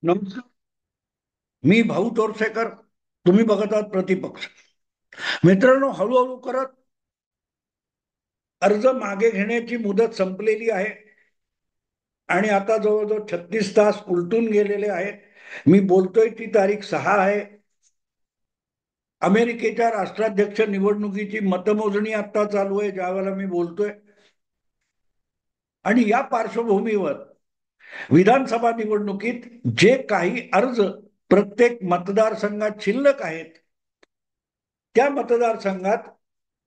नमस्कार. मी भाऊ तोरसेकर. तुम्ही बघत आहात प्रतिपक्ष. मित्रांनो, हळूहळू करत अर्ज मागे घेण्याची मुदत संपलेली आहे आणि आता जवळजवळ 36 तास उलटून गेलेले आहेत. मी बोलतोय ती तारीख 6 आहे. अमेरिकेच्या राष्ट्राध्यक्ष निवडणुकीची मतमोजणी आता चालू आहे ज्यावेळेला मी बोलतोय. आणि या पार्श्वभूमीवर विधानसभा निवडणुकीत जे काही अर्ज प्रत्येक मतदारसंघात शिल्लक आहेत, त्या मतदारसंघात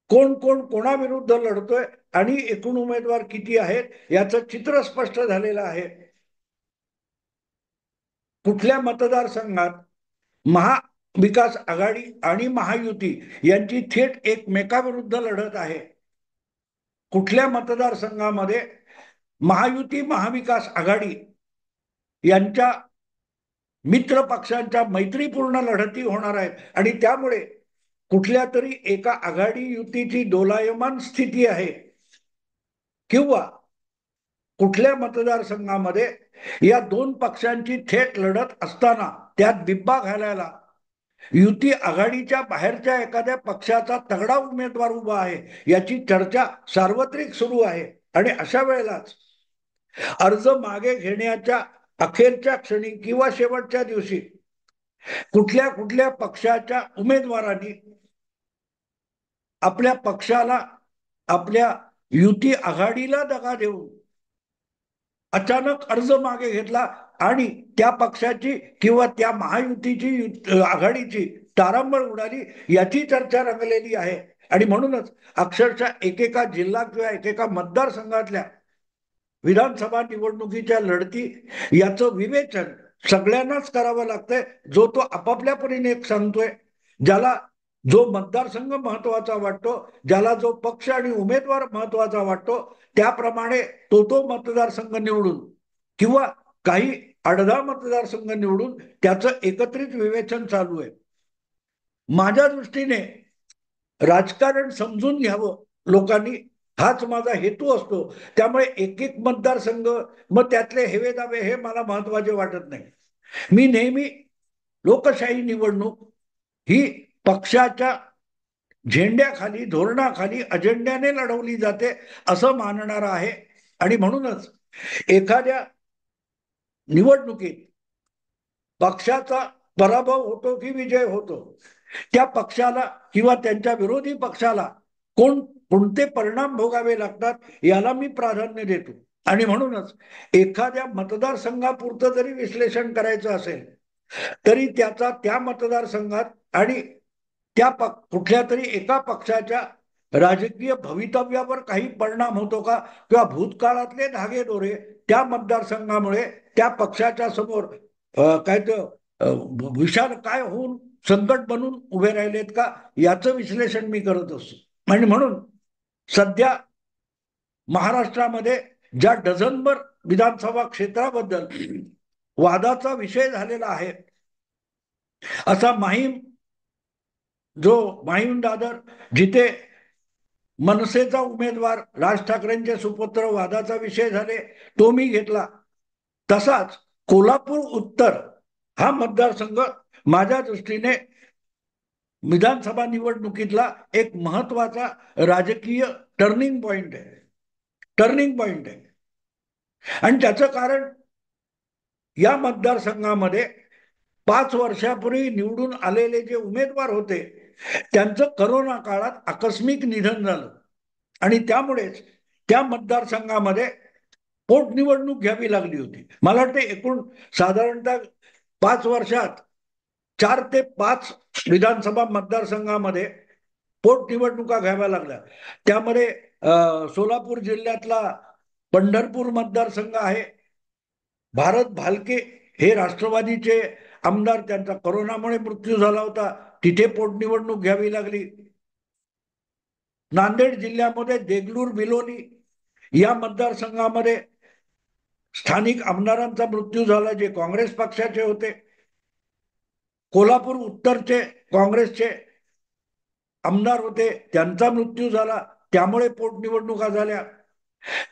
कोण कोण कोणाविरुद्ध लढतोय आणि एकूण उमेदवार किती आहेत याचं चित्र स्पष्ट झालेलं आहे. कुठल्या मतदारसंघात महाविकास आघाडी आणि महायुती यांची थेट एकमेकाविरुद्ध लढत आहे, कुठल्या मतदारसंघामध्ये महायुती महाविकास आघाडी यांच्या मित्र पक्षांच्या मैत्रीपूर्ण लढती होणार आहेत आणि त्यामुळे कुठल्या तरी एका आघाडी युतीची दोलायमान स्थिती आहे, किंवा कुठल्या मतदारसंघामध्ये या दोन पक्षांची थेट लढत असताना त्यात बिब्बा घालायला युती आघाडीच्या बाहेरच्या एखाद्या पक्षाचा तगडा उमेदवार उभा आहे याची चर्चा सार्वत्रिक सुरू आहे. आणि अशा वेळेलाच अर्ज मागे घेण्याच्या अखेरच्या क्षणी किंवा शेवटच्या दिवशी कुठल्या कुठल्या पक्षाच्या उमेदवारांनी आपल्या पक्षाला, आपल्या युती आघाडीला दगा देऊन अचानक अर्ज मागे घेतला आणि त्या पक्षाची किंवा त्या महायुतीची आघाडीची तारांबळ उडाली याची चर्चा रंगलेली आहे. आणि म्हणूनच अक्षरशः एकेका जिल्हा किंवा एकेका मतदारसंघातल्या विधानसभा निवडणुकीच्या लढती याचं विवेचन सगळ्यांनाच करावं लागतंय. जो तो आपापल्या परीने सांगतोय, ज्याला जो मतदारसंघ महत्वाचा वाटतो, ज्याला जो पक्ष आणि उमेदवार महत्वाचा वाटतो, त्याप्रमाणे तो तो मतदारसंघ निवडून किंवा काही 8-10 मतदारसंघ निवडून त्याचं एकत्रित विवेचन चालू आहे. माझ्या दृष्टीने राजकारण समजून घ्यावं लोकांनी, हाच माझा हेतू असतो. त्यामुळे एक एक मतदारसंघ मग त्यातले हेवे दावे हे मला महत्वाचे वाटत नाही. मी नेहमी लोकशाही निवडणूक ही पक्षाच्या झेंड्याखाली, धोरणाखाली, अजेंड्याने लढवली जाते असं मानणार आहे. आणि म्हणूनच एखाद्या निवडणुकीत पक्षाचा पराभव होतो की विजय होतो, त्या पक्षाला किंवा त्यांच्या विरोधी पक्षाला कोणते परिणाम भोगावे लागतात याला मी प्राधान्य देतो. आणि म्हणूनच एखाद्या मतदारसंघापुरतं जरी विश्लेषण करायचं असेल तरी त्याचा त्या मतदारसंघात आणि त्या कुठल्या तरी एका पक्षाच्या राजकीय भवितव्यावर काही परिणाम होतो का, किंवा भूतकाळातले धागेदोरे त्या मतदारसंघामुळे त्या पक्षाच्या समोर काय विशाल काय होऊन संकट बनून उभे राहिलेत का याचं विश्लेषण मी करत असतो. आणि म्हणून सध्या महाराष्ट्रामध्ये ज्या डझनभर विधानसभा क्षेत्राबद्दल वादाचा विषय झालेला आहे, असा माहीम दादर, जिथे मनसेचा उमेदवार राज ठाकरेंचे सुपुत्र वादाचा विषय झाले, तो मी घेतला. तसाच कोल्हापूर उत्तर हा मतदारसंघ माझ्या दृष्टीने विधानसभा निवडणुकीतला एक महत्वाचा राजकीय टर्निंग पॉइंट आहे. आणि त्याचं कारण या मतदारसंघामध्ये 5 वर्षापूर्वी निवडून आलेले जे उमेदवार होते त्यांचं करोना काळात आकस्मिक निधन झालं आणि त्यामुळेच त्या मतदारसंघामध्ये पोटनिवडणूक घ्यावी लागली होती. मला वाटते एकूण साधारणतः 5 वर्षात 4 ते 5 विधानसभा मतदारसंघामध्ये पोटनिवडणुका घ्याव्या लागल्या. त्यामध्ये सोलापूर जिल्ह्यातला पंढरपूर मतदारसंघ आहे. भारत भालके हे राष्ट्रवादीचे आमदार, त्यांचा कोरोनामुळे मृत्यू झाला होता, तिथे पोटनिवडणूक घ्यावी लागली. नांदेड जिल्ह्यामध्ये देगलूर बिलोली या मतदारसंघामध्ये स्थानिक आमदारांचा मृत्यू झाला जे काँग्रेस पक्षाचे होते. कोल्हापूर उत्तरचे काँग्रेसचे आमदार होते, त्यांचा मृत्यू झाला, त्यामुळे पोटनिवडणुका झाल्या.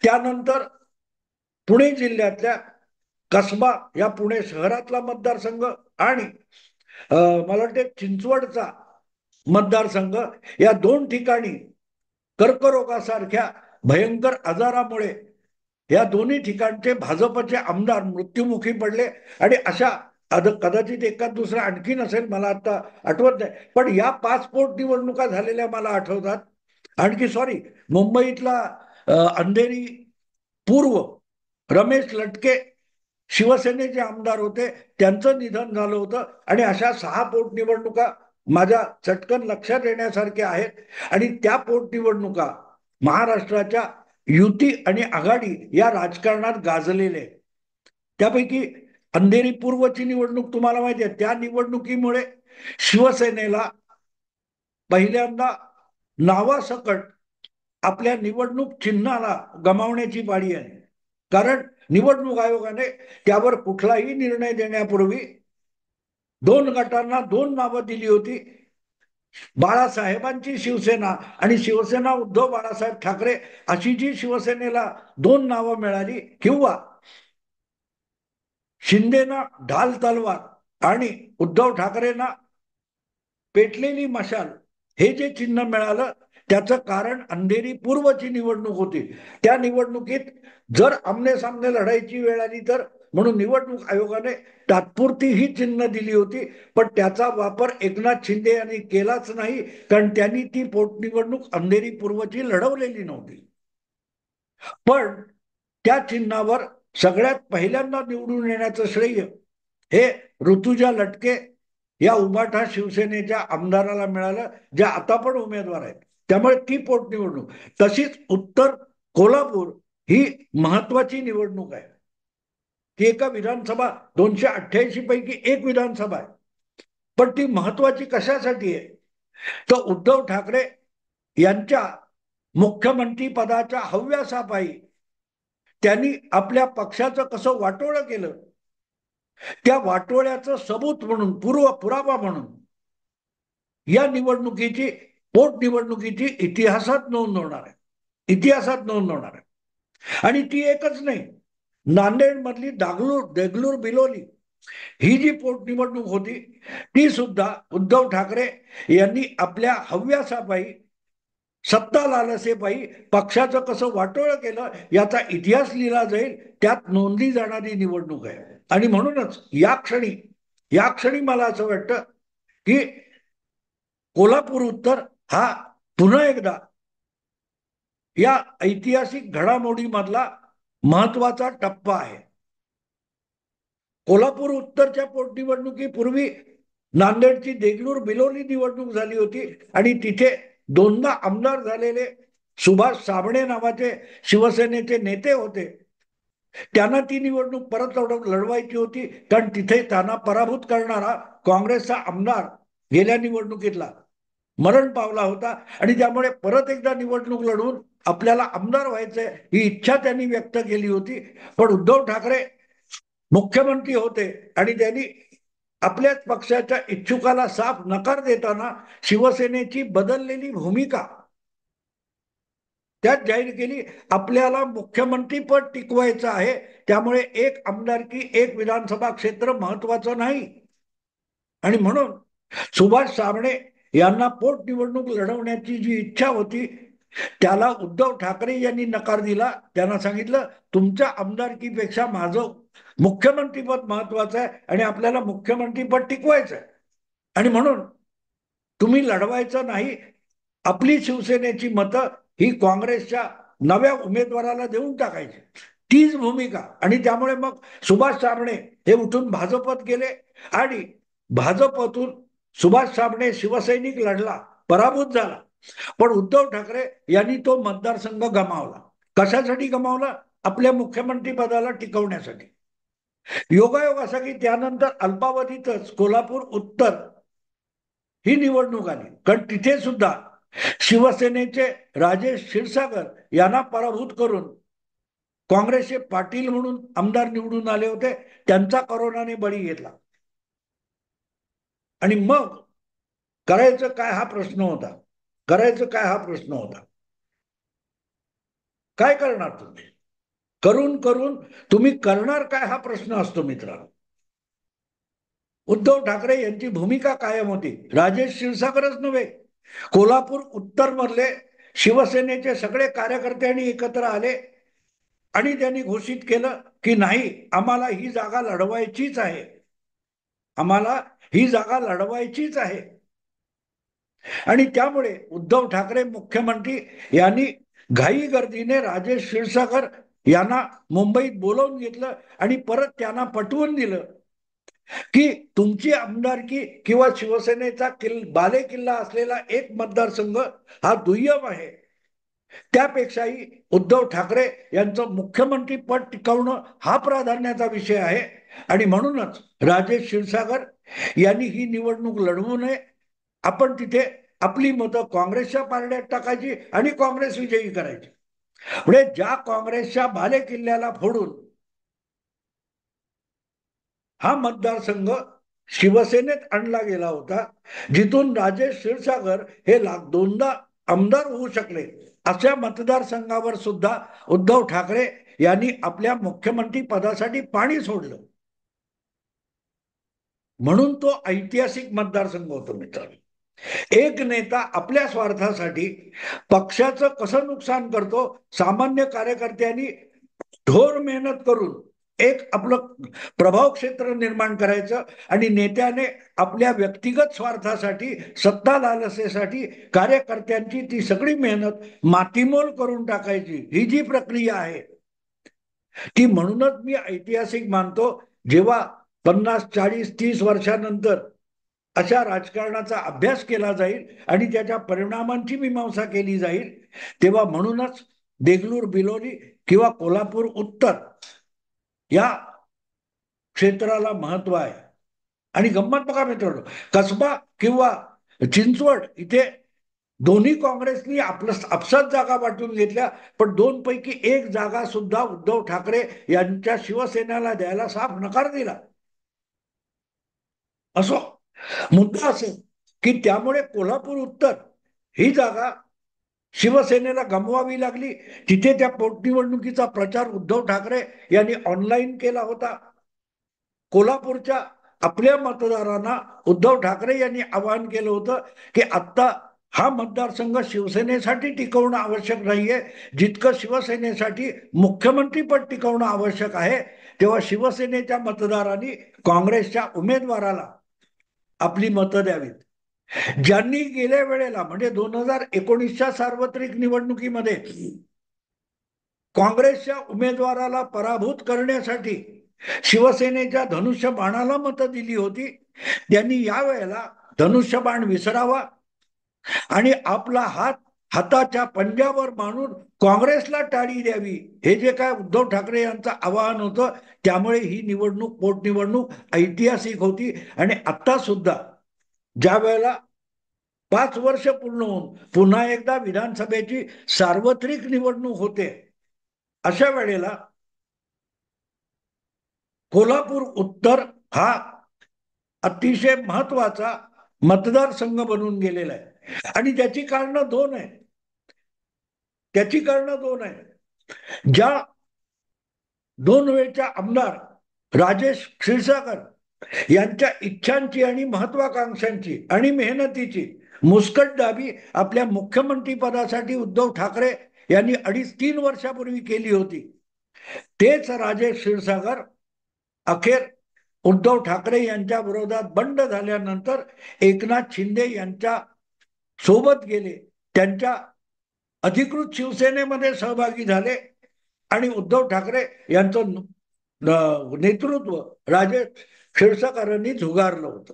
त्यानंतर पुणे जिल्ह्यातल्या कसबा या पुणे शहरातला मतदारसंघ आणि मला वाटते चिंचवडचा मतदारसंघ, या दोन ठिकाणी कर्करोगासारख्या भयंकर आजारामुळे या दोन्ही ठिकाणचे भाजपचे आमदार मृत्युमुखी पडले. आणि अशा कदाचित एखाद दुसरा आणखी नसेल, मला आता आठवत नाही, पण या 5 पोटनिवडणुका झालेल्या मला आठवतात. आणखी सॉरी, मुंबईतला अंधेरी पूर्व रमेश लटके शिवसेनेचे आमदार होते, त्यांचं निधन झालं होतं. आणि अशा 6 पोटनिवडणुका माझ्या चटकन लक्षात येण्यासारख्या आहेत. आणि त्या पोटनिवडणुका महाराष्ट्राच्या युती आणि आघाडी या राजकारणात गाजलेले. त्यापैकी अंधेरी पूर्वची निवडणूक तुम्हाला माहिती आहे, त्या निवडणुकीमुळे शिवसेनेला पहिल्यांदा नावासकट आपल्या निवडणूक चिन्हाला गमावण्याची पाळी आली. कारण निवडणूक आयोगाने त्यावर कुठलाही निर्णय देण्यापूर्वी 2 गटांना 2 नावं दिली होती. बाळासाहेबांची शिवसेना आणि शिवसेना उद्धव बाळासाहेब ठाकरे अशी जी शिवसेनेला 2 नावं मिळाली, किंवा शिंदेना ढाल तलवार आणि उद्धव ठाकरेंना पेटलेली मशाल हे जे चिन्ह मिळालं, त्याचं कारण अंधेरी पूर्वची निवडणूक होती. त्या निवडणुकीत जर आमने सामने लढायची वेळ आली तर म्हणून निवडणूक आयोगाने तात्पुरती ही चिन्ह दिली होती, पण त्याचा वापर एकनाथ शिंदे यांनी केलाच नाही, कारण त्यांनी ती पोटनिवडणूक अंधेरी पूर्वची लढवलेली नव्हती. पण त्या चिन्हावर सगळ्यात पहिल्यांदा निवडून येण्याचं श्रेय हे ऋतुजा लटके या उबाठा शिवसेनेच्या आमदाराला मिळालं, ज्या आता पण उमेदवार आहेत. त्यामुळे ती पोटनिवडणूक. तशीच उत्तर कोल्हापूर ही महत्वाची निवडणूक आहे. ती एका विधानसभा 288 पैकी एक विधानसभा आहे. पण ती महत्वाची कशासाठी आहे, तर उद्धव ठाकरे यांच्या मुख्यमंत्री पदाच्या हव्यासापायी त्यांनी आपल्या पक्षाचं कसं वाटोळं केलं, त्या वाटोळ्याचं सबूत म्हणून, पुरावा म्हणून या निवडणुकीची, पोटनिवडणुकीची इतिहासात नोंद होणार आहे. इतिहासात नोंद होणार आहे. आणि ती एकच नाही, नांदेड मधली देगलूर बिलोली ही जी पोटनिवडणूक होती, ती सुद्धा उद्धव ठाकरे यांनी आपल्या हव्यासापायी, सत्ता लालसेपायी पक्षाचं कसं वाटोळं केलं याचा इतिहास लिहिला जाईल, त्यात नोंदली जाणारी निवडणूक आहे. आणि म्हणूनच या क्षणी मला असं वाटतं की कोल्हापूर उत्तर हा पुन्हा एकदा या ऐतिहासिक घडामोडीमधला महत्वाचा टप्पा आहे. कोल्हापूर उत्तरच्या पोटनिवडणुकीपूर्वी नांदेडची देगलूर बिलोली निवडणूक झाली होती आणि तिथे 2दा आमदार झालेले सुभाष साबणे नावाचे शिवसेनेचे नेते होते. त्यांना ती निवडणूक परत लढवायची होती, कारण तिथे त्यांना पराभूत करणारा काँग्रेसचा आमदार गेल्या निवडणुकीतला मरण पावला होता. आणि त्यामुळे परत एकदा निवडणूक लढवून आपल्याला आमदार व्हायचंय ही इच्छा त्यांनी व्यक्त केली होती. पण उद्धव ठाकरे मुख्यमंत्री होते आणि त्यांनी आपल्याच पक्षाच्या इच्छुकाला साफ नकार देताना शिवसेनेची बदललेली भूमिका त्यात जाहीर केली, आपल्याला मुख्यमंत्री पद टिकवायचं आहे, त्यामुळे एक आमदारकी एक विधानसभा क्षेत्र महत्वाचं नाही. आणि म्हणून सुभाष साबणे यांना पोटनिवडणूक लढवण्याची जी इच्छा होती त्याला उद्धव ठाकरे यांनी नकार दिला. त्यांना सांगितलं, तुमच्या आमदारकीपेक्षा माझं मुख्यमंत्रीपद महत्वाचं आहे आणि आपल्याला मुख्यमंत्रीपद टिकवायचं आहे. आणि म्हणून तुम्ही लढवायचं नाही, आपली शिवसेनेची मतं ही काँग्रेसच्या नव्या उमेदवाराला देऊन टाकायची, तीच भूमिका. आणि त्यामुळे मग सुभाष साबणे हे उठून भाजपत गेले आणि भाजपतून सुभाष साबणे शिवसैनिक लढला, पराभूत झाला. पण उद्धव ठाकरे यांनी तो मतदारसंघ गमावला. कशासाठी गमावला? आपल्या मुख्यमंत्री पदाला टिकवण्यासाठी. योगायोग असा की त्यानंतर अल्पावधीतच कोल्हापूर उत्तर ही निवडणूक आली, कारण तिथे सुद्धा शिवसेनेचे राजेश क्षीरसागर यांना पराभूत करून काँग्रेसचे पाटील म्हणून आमदार निवडून आले होते, त्यांचा कोरोनाने बळी घेतला. आणि मग करायचं काय हा प्रश्न होता. काय करणार तुम्ही? करून करून तुम्ही करणार काय हा प्रश्न असतो मित्रांनो. उद्धव ठाकरे यांची भूमिका कायम होती. राजेश क्षीरसागरच नव्हे, कोल्हापूर उत्तर मधले शिवसेनेचे सगळे कार्यकर्त्यांनी एकत्र आले आणि त्यांनी घोषित केलं की नाही, आम्हाला ही जागा लढवायचीच आहे, आम्हाला ही जागा लढवायचीच आहे. आणि त्यामुळे उद्धव ठाकरे मुख्यमंत्री यांनी घाई गर्दीने राजेश क्षीरसागर यांना मुंबईत बोलावून घेतलं आणि परत त्यांना पटवून दिलं की तुमची आमदारकी किंवा शिवसेनेचा बाले किल्ला असलेला एक मतदारसंघ हा दुय्यम आहे, त्यापेक्षाही उद्धव ठाकरे यांचं मुख्यमंत्री पद टिकवणं हा प्राधान्याचा विषय आहे. आणि म्हणूनच राजेश क्षीरसागर यांनी ही निवडणूक लढवू नये, आपण तिथे आपली मतं काँग्रेसच्या पारड्यात टाकायची आणि काँग्रेस विजयी करायची. म्हणजे ज्या काँग्रेसच्या बाले किल्ल्याला फोडून हा मतदारसंघ शिवसेनेत आणला गेला होता, जिथून राजेश क्षीरसागर हे दोनदा आमदार होऊ शकले, अशा मतदारसंघावर सुद्धा उद्धव ठाकरे यांनी आपल्या मुख्यमंत्री पदासाठी पाणी सोडलं. म्हणून तो ऐतिहासिक मतदारसंघ होतो मित्रांनो. एक नेता आपल्या स्वार्थासाठी पक्षाचं कसं नुकसान करतो, सामान्य कार्यकर्त्यांनी ढोर मेहनत करून एक आपलं प्रभाव क्षेत्र निर्माण करायचं आणि नेत्याने आपल्या व्यक्तिगत स्वार्थासाठी, सत्ता लालसेसाठी कार्यकर्त्यांची ती सगळी मेहनत मातीमोल करून टाकायची, ही जी प्रक्रिया आहे ती म्हणूनच मी ऐतिहासिक मानतो. जेव्हा 50, 40, 30 वर्षानंतर अशा राजकारणाचा अभ्यास केला जाईल आणि त्याच्या परिणामांची मीमांसा केली जाईल, तेव्हा म्हणूनच देगलूर बिलोली किंवा कोल्हापूर उत्तर या क्षेत्राला महत्व आहे. आणि गंमत बघा मित्रांनो, कसबा किंवा चिंचवड इथे दोन्ही काँग्रेसनी आपसात जागा वाटून घेतल्या, पण दोन पैकी एक जागा सुद्धा उद्धव ठाकरे यांच्या शिवसेनेला द्यायला साफ नकार दिला. असो, मुद्दा असेल की त्यामुळे कोल्हापूर उत्तर ही जागा शिवसेनेला गमवावी लागली. तिथे त्या पोटनिवडणुकीचा प्रचार उद्धव ठाकरे यांनी ऑनलाईन केला होता. कोल्हापूरच्या आपल्या मतदारांना उद्धव ठाकरे यांनी आवाहन केलं होतं की आता हा मतदारसंघ शिवसेनेसाठी टिकवणं आवश्यक नाहीये, जितकं शिवसेनेसाठी मुख्यमंत्रीपद टिकवणं आवश्यक आहे. तेव्हा शिवसेनेच्या मतदारांनी काँग्रेसच्या उमेदवाराला आपली मतं द्यावीत. ज्यांनी गेल्या वेळेला म्हणजे 2019च्या सार्वत्रिक निवडणुकीमध्ये काँग्रेसच्या उमेदवाराला पराभूत करण्यासाठी शिवसेनेच्या धनुष्यबाणाला मतं दिली होती, त्यांनी यावेळेला धनुष्यबाण विसरावा आणि आपला हात हाताच्या पंजावर मानून काँग्रेसला टाळी द्यावी, हे जे काय उद्धव ठाकरे यांचं आवाहन होतं. त्यामुळे ही निवडणूक, पोटनिवडणूक ऐतिहासिक होती. आणि आता सुद्धा ज्या वेळेला 5 वर्ष पूर्ण होऊन पुन्हा एकदा विधानसभेची सार्वत्रिक निवडणूक होते, अशा वेळेला कोल्हापूर उत्तर हा अतिशय महत्वाचा मतदारसंघ बनून गेलेला आहे. आणि त्याची कारणं दोन आहेत. ज्या दोन वेळच्या आमदार राजेश क्षीरसागर यांच्या इच्छांची आणि महत्वाकांक्षांची आणि मेहनतीची मुस्कटदाबी आपल्या मुख्यमंत्री पदासाठी उद्धव ठाकरे यांनी 2.5-3 वर्षापूर्वी केली होती, तेच राजेश क्षीरसागर अखेर उद्धव ठाकरे यांच्या विरोधात बंड झाल्यानंतर एकनाथ शिंदे यांच्या सोबत गेले, त्यांच्या अधिकृत शिवसेनेमध्ये सहभागी झाले आणि उद्धव ठाकरे यांचं नेतृत्व राजेश क्षीरसागरांनी झुगारलं होतं.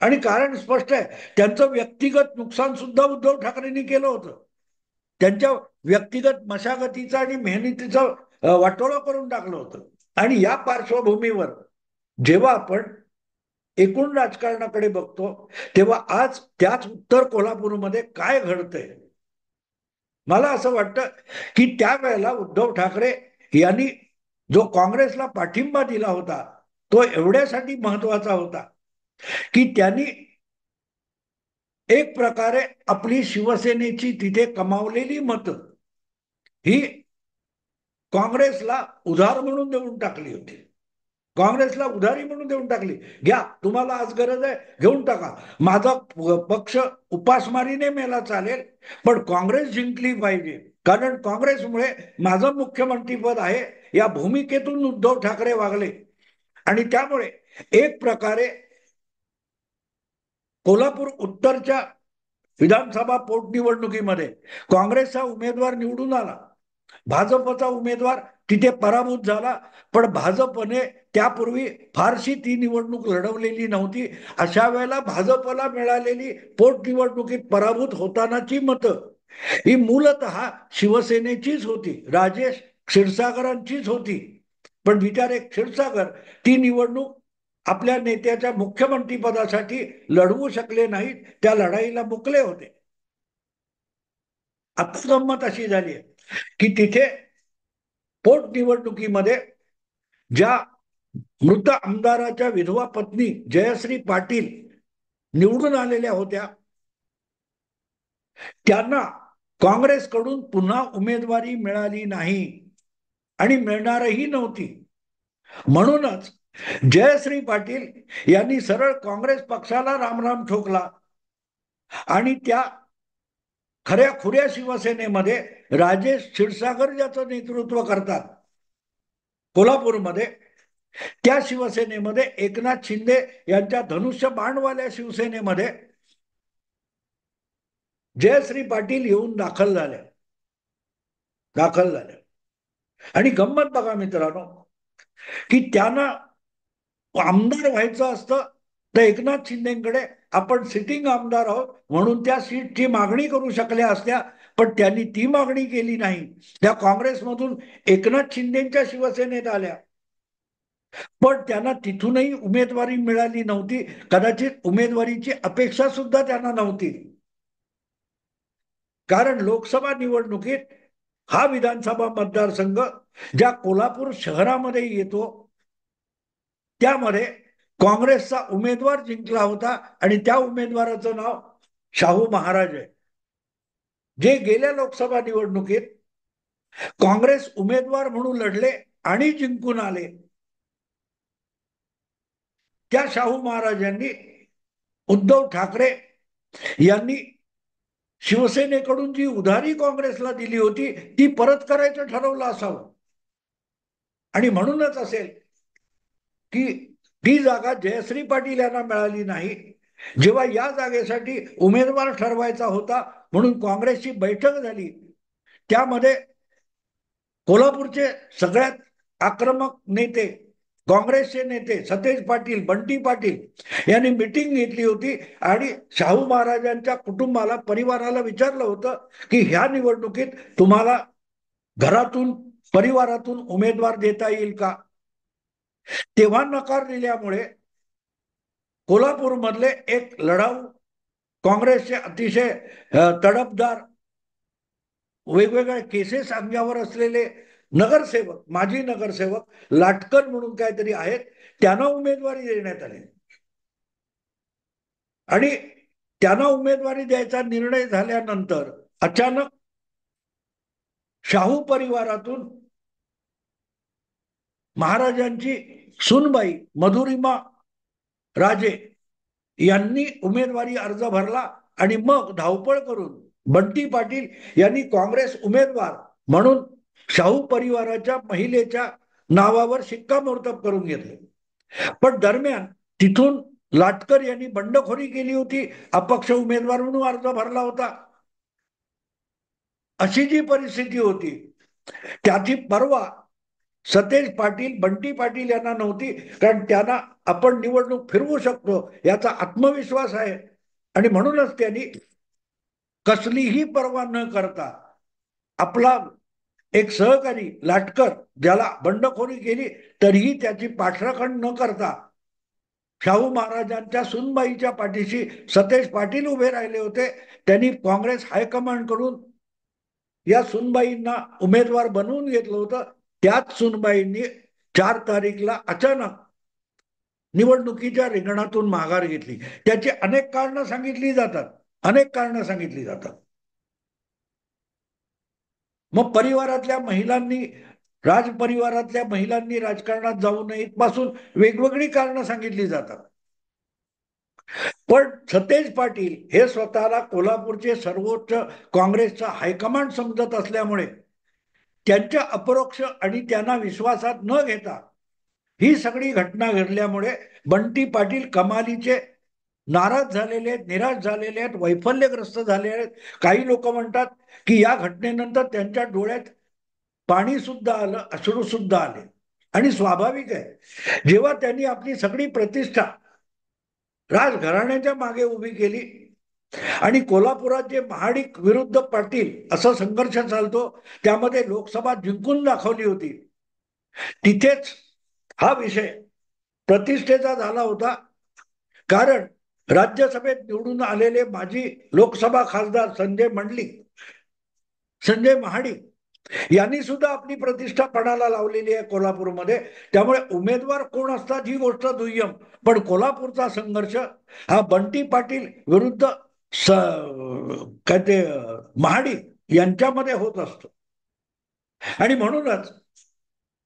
आणि कारण स्पष्ट आहे, त्यांचं व्यक्तिगत नुकसान सुद्धा उद्धव ठाकरेंनी केलं होतं. त्यांच्या व्यक्तिगत मशागतीचं आणि मेहनतीचं वाटोळं करून टाकलं होतं. आणि या पार्श्वभूमीवर जेव्हा आपण एकूण राजकारणाकडे बघतो, तेव्हा आज त्याच उत्तर कोल्हापूरमध्ये काय घडतंय, मला असं वाटतं की त्यावेळेला उद्धव ठाकरे यांनी जो काँग्रेसला पाठिंबा दिला होता, तो एवढ्यासाठी महत्वाचा होता की त्यांनी एक प्रकारे आपली शिवसेनेची तिथे कमावलेली मतं ही काँग्रेसला उधार म्हणून देऊन टाकली होती. काँग्रेसला उधारी म्हणून देऊन टाकली. घ्या, तुम्हाला आज गरज आहे घेऊन टाका, माझा पक्ष उपासमारीने मेला चालेल, पण काँग्रेस जिंकली पाहिजे, कारण काँग्रेसमुळे माझं मुख्यमंत्रीपद आहे, या भूमिकेतून उद्धव ठाकरे वागले. आणि त्यामुळे एक प्रकारे कोल्हापूर उत्तरच्या विधानसभा पोटनिवडणुकीमध्ये काँग्रेसचा उमेदवार निवडून आला, भाजपचा उमेदवार तिथे पराभूत झाला, पण भाजपने त्यापूर्वी फारशी ती निवडणूक लढवलेली नव्हती. अशा वेळेला भाजपला मिळालेली पोटनिवडणुकीत पराभूत होतानाची मतं ही मूलतः शिवसेनेचीच होती, राजेश क्षीरसागरांचीच होती. पण बिचारे क्षीरसागर ती निवडणूक आपल्या नेत्याच्या मुख्यमंत्रीपदासाठी लढवू शकले नाहीत, त्या लढाईला मुकले होते. आता गंमत अशी झाली आहे की तिथे पोटनिवडणुकीमध्ये ज्या मृत आमदाराच्या विधवा पत्नी जयश्री पाटील निवडून आलेल्या होत्या, त्यांना काँग्रेसकडून पुन्हा उमेदवारी मिळाली नाही आणि मिळणारही नव्हती. म्हणूनच जयश्री पाटील यांनी सरळ काँग्रेस पक्षाला रामराम ठोकला आणि त्या खऱ्या खुऱ्या शिवसेनेमध्ये राजेश क्षीरसागर ज्याचं नेतृत्व करतात कोल्हापूरमध्ये, त्या शिवसेनेमध्ये एकनाथ शिंदे यांच्या धनुष्य बाणवाल्या शिवसेनेमध्ये जयश्री पाटील येऊन दाखल झाल्या. आणि गंमत बघा मित्रांनो, की त्यांना आमदार व्हायचं असतं तर एकनाथ शिंदेकडे आपण सिटिंग आमदार आहोत म्हणून त्या सीटची मागणी करू शकल्या असत्या, पण त्यांनी ती मागणी केली नाही. त्या काँग्रेसमधून एकनाथ शिंदेच्या शिवसेनेत आल्या, पण त्यांना तिथूनही उमेदवारी मिळाली नव्हती. कदाचित उमेदवारीची अपेक्षा सुद्धा त्यांना नव्हती, कारण लोकसभा निवडणुकीत हा विधानसभा मतदारसंघ ज्या कोल्हापूर शहरामध्ये येतो त्यामध्ये काँग्रेसचा उमेदवार जिंकला होता आणि त्या उमेदवाराचं नाव शाहू महाराज आहे, जे गेल्या लोकसभा निवडणुकीत काँग्रेस उमेदवार म्हणून लढले आणि जिंकून आले. त्या शाहू महाराजांनी उद्धव ठाकरे यांनी शिवसेनेकडून जी उधारी काँग्रेसला दिली होती ती परत करायचं ठरवलं असावं. आणि म्हणूनच असेल की ती जागा जयश्री पाटील यांना मिळाली नाही. जेव्हा या जागेसाठी उमेदवार ठरवायचा होता म्हणून काँग्रेसची बैठक झाली, त्यामध्ये कोल्हापूरचे सगळ्यात आक्रमक नेते, काँग्रेसचे नेते सतेज पाटील, बंटी पाटील यांनी मिटिंग घेतली होती आणि शाहू महाराजांच्या कुटुंबाला, परिवाराला विचारलं होतं की ह्या निवडणुकीत तुम्हाला घरातून, परिवारातून उमेदवार देता येईल का. तेव्हा नकार दिल्यामुळे कोल्हापूरमधले एक लढाऊ काँग्रेसचे अतिशय तडफदार, वेगवेगळ्या केसेस अंगावर असलेले नगरसेवक, माजी नगरसेवक लाटकर म्हणून काहीतरी आहेत, त्यांना उमेदवारी देण्यात आली. आणि त्यांना उमेदवारी द्यायचा निर्णय झाल्यानंतर अचानक शाहू परिवारातून महाराजांची सूनबाई मधुरिमा राजे यांनी उमेदवारी अर्ज भरला आणि मग धावपळ करून बंटी पाटील यांनी काँग्रेस उमेदवार म्हणून शाहू परिवाराच्या महिलेच्या नावावर शिक्कामोर्तब करून घेतले. पण दरम्यान तिथून लाटकर यांनी बंडखोरी केली होती, अपक्ष उमेदवार म्हणून अर्ज भरला होता. अशी जी परिस्थिती होती त्याची पर्वा सतेज पाटील, बंटी पाटील यांना नव्हती, कारण त्यांना आपण निवडणूक फिरवू शकतो याचा आत्मविश्वास आहे. आणि म्हणूनच त्यांनी कसलीही पर्वा न करता आपला एक सहकारी लाटकर, ज्याला बंडखोरी केली तरीही त्याची पाठराखण न करता शाहू महाराजांच्या सुनबाईच्या पाठीशी सतेज पाटील उभे राहिले होते. त्यांनी काँग्रेस हायकमांड कडून या सुनबाईंना उमेदवार बनवून घेतलं होतं. त्याच सुनबाईंनी 4 तारीखला अचानक निवडणुकीच्या रिंगणातून माघार घेतली. त्याची अनेक कारणं सांगितली जातात. मग परिवारातल्या महिलांनी राजपरिवारातल्या महिलांनी राजकारणात जाऊ नये इथपासून वेगवेगळी कारणं सांगितली जातात. पण सतेज पाटील हे स्वतःला कोल्हापूरचे सर्वोच्च काँग्रेसचा हायकमांड समजत असल्यामुळे त्यांच्या अपरोक्ष आणि त्यांना विश्वासात न घेता ही सगळी घटना घडल्यामुळे बंटी पाटील कमालीचे नाराज झालेले आहेत, निराश झालेले आहेत, वैफल्यग्रस्त झाले आहेत. काही लोक म्हणतात की या घटनेनंतर त्यांच्या डोळ्यात पाणी सुद्धा आलं, अश्रू सुद्धा आले. आणि स्वाभाविक आहे, जेव्हा त्यांनी आपली सगळी प्रतिष्ठा राजघराण्याच्या मागे उभी केली आणि कोल्हापुरात जे महाडिक विरुद्ध पाटील असा संघर्ष चालतो, त्यामध्ये लोकसभा जिंकून दाखवली होती, तिथेच हा विषय प्रतिष्ठेचा झाला होता. कारण राज्यसभेत निवडून आलेले माजी लोकसभा खासदार संजय महाडिक यांनी सुद्धा आपली प्रतिष्ठा पणाला लावलेली आहे कोल्हापूरमध्ये. त्यामुळे उमेदवार कोण असतात ही गोष्ट दुय्यम, पण कोल्हापूरचा संघर्ष हा बंटी पाटील विरुद्ध काय ते महाडिक यांच्यामध्ये होत असतो. आणि म्हणूनच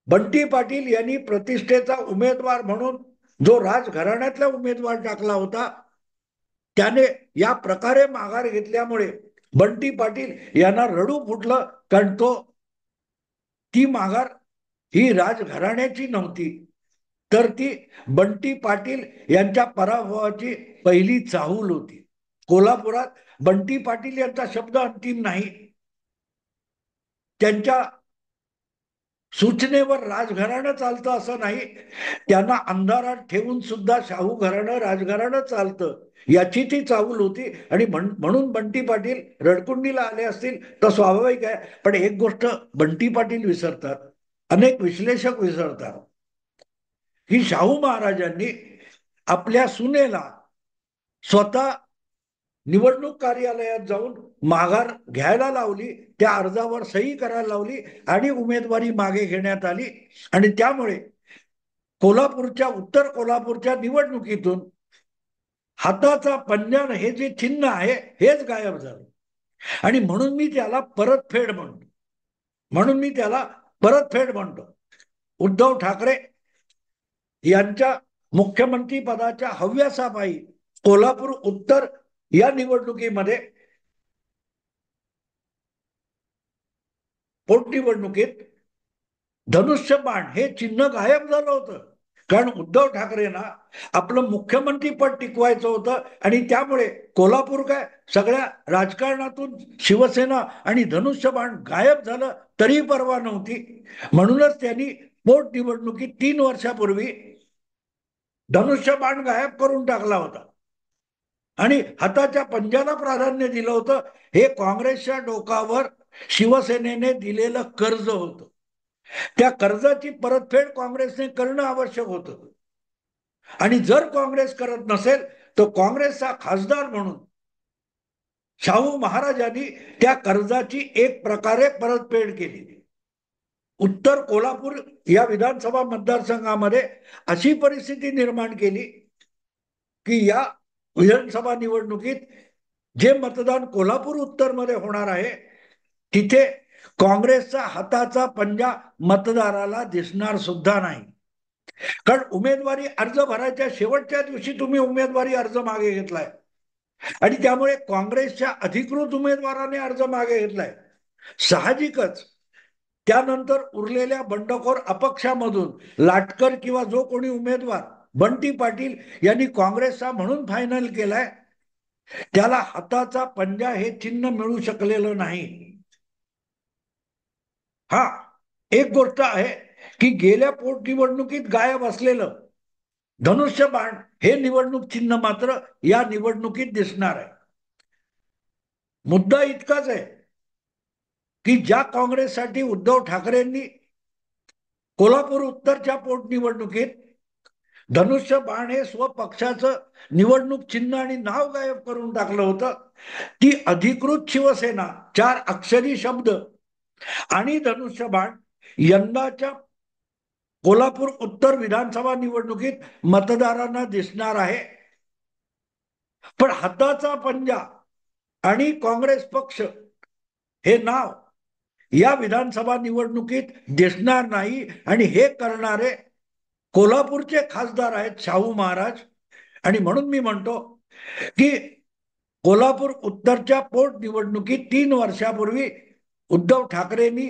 बंटी पाटील यांनी प्रतिष्ठेचा उमेदवार म्हणून जो राजघराण्यातला उमेदवार टाकला होता, त्याने या प्रकारे माघार घेतल्यामुळे बंटी पाटील यांना रडू फुटलं. कारण ती माघार ही राजघराण्याची नव्हती, तर ती बंटी पाटील यांच्या पराभवाची पहिली चाहूल होती. कोल्हापुरात बंटी पाटील यांचा शब्द अंतिम नाही. त्यांच्या सूचनेवर राजघराणं चालतं असं नाही, त्यांना अंधारात ठेवून सुद्धा शाहू घराणं राजघराणं चालतं याची ती चाहूल होती. आणि म्हणून बंटी पाटील रडकुंडीला आले असतील तर स्वाभाविक आहे. पण एक गोष्ट बंटी पाटील विसरतात, अनेक विश्लेषक विसरतात, की शाहू महाराजांनी आपल्या सुनेला स्वतः निवडणूक कार्यालयात जाऊन माघार घ्यायला लावली, त्या अर्जावर सही करायला लावली आणि उमेदवारी मागे घेण्यात आली. आणि त्यामुळे उत्तर कोल्हापूरच्या निवडणुकीतून हाताचा पंजान हे जे चिन्ह आहे हेच गायब झालं. आणि म्हणून मी त्याला परतफेड म्हणतो. उद्धव ठाकरे यांच्या मुख्यमंत्री पदाच्या हव्यासापायी कोल्हापूर उत्तर या निवडणुकीमध्ये पोटनिवडणुकीत धनुष्यबाण हे चिन्ह गायब झालं होतं. कारण उद्धव ठाकरेंना आपलं मुख्यमंत्री पद टिकवायचं होतं आणि त्यामुळे कोल्हापूर काय सगळ्या राजकारणातून शिवसेना आणि धनुष्यबाण गायब झालं तरी पर्वा नव्हती. म्हणूनच त्यांनी पोटनिवडणुकीत 3 वर्षापूर्वी धनुष्यबाण गायब करून टाकला होता आणि हाताच्या पंजाला प्राधान्य दिलं होतं. हे काँग्रेसच्या डोकावर शिवसेनेने दिलेलं कर्ज होतं. त्या कर्जाची परतफेड काँग्रेसने करणं आवश्यक होतं. आणि जर काँग्रेस करत नसेल तर काँग्रेसचा खासदार म्हणून शाहू महाराजांनी त्या कर्जाची एक प्रकारे परतफेड केली. उत्तर कोल्हापूर या विधानसभा मतदारसंघामध्ये अशी परिस्थिती निर्माण केली की या विधानसभा निवडणुकीत जे मतदान कोल्हापूर उत्तरमध्ये होणार आहे तिथे काँग्रेसचा हाताचा पंजा मतदाराला दिसणार सुद्धा नाही. कारण उमेदवारी अर्ज भरायच्या शेवटच्या दिवशी तुम्ही उमेदवारी अर्ज मागे घेतलाय आणि त्यामुळे काँग्रेसच्या अधिकृत उमेदवाराने अर्ज मागे घेतलाय. साहजिकच त्यानंतर उरलेल्या बंडखोर अपक्षामधून लाटकर किंवा जो कोणी उमेदवार बंटी पाटील यांनी काँग्रेसचा म्हणून फायनल केलाय, त्याला हाताचा पंजा हे चिन्ह मिळू शकलेलं नाही. हा एक गोष्ट आहे की गेल्या पोटनिवडणुकीत गायब असलेलं धनुष्यबाण हे निवडणूक चिन्ह मात्र या निवडणुकीत दिसणार आहे. मुद्दा इतकाच आहे की ज्या काँग्रेससाठी उद्धव ठाकरेंनी कोल्हापूर उत्तरच्या पोटनिवडणुकीत धनुष्यबाण हे स्वपक्षाचं निवडणूक चिन्ह आणि नाव गायब करून टाकलं होतं, ती अधिकृत शिवसेना 4 अक्षरी शब्द आणि धनुष्यबाण यंदाच्या कोल्हापूर उत्तर विधानसभा निवडणुकीत मतदारांना दिसणार आहे. पण हाताचा पंजा आणि काँग्रेस पक्ष हे नाव या विधानसभा निवडणुकीत दिसणार नाही. आणि हे करणारे कोल्हापूरचे खासदार आहेत शाहू महाराज. आणि म्हणून मी म्हणतो की कोल्हापूर उत्तरच्या पोटनिवडणुकीत 3 वर्षापूर्वी उद्धव ठाकरेंनी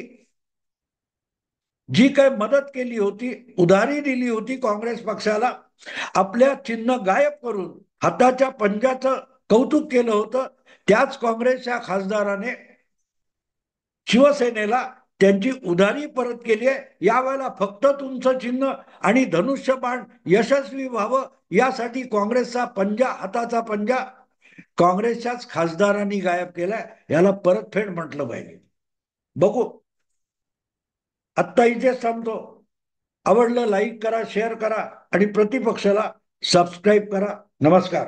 जी काही मदत केली होती, उधारी दिली होती काँग्रेस पक्षाला, आपल्या चिन्ह गायब करून हाताच्या पंजाचं कौतुक केलं होतं, त्याच काँग्रेसच्या खासदाराने शिवसेनेला त्यांची उधारी परत केली आहे. यावेळेला फक्त तुमचं चिन्ह आणि धनुष्यबाण यशस्वी व्हावं यासाठी काँग्रेसचा पंजा, हाताचा पंजा काँग्रेसच्याच खासदारांनी गायब केलाय. याला परतफेड म्हटलं पाहिजे. बघू. आत्ता इथेच थांबतो. आवडलं लाईक करा, शेअर करा आणि प्रतिपक्षाला सबस्क्राईब करा. नमस्कार.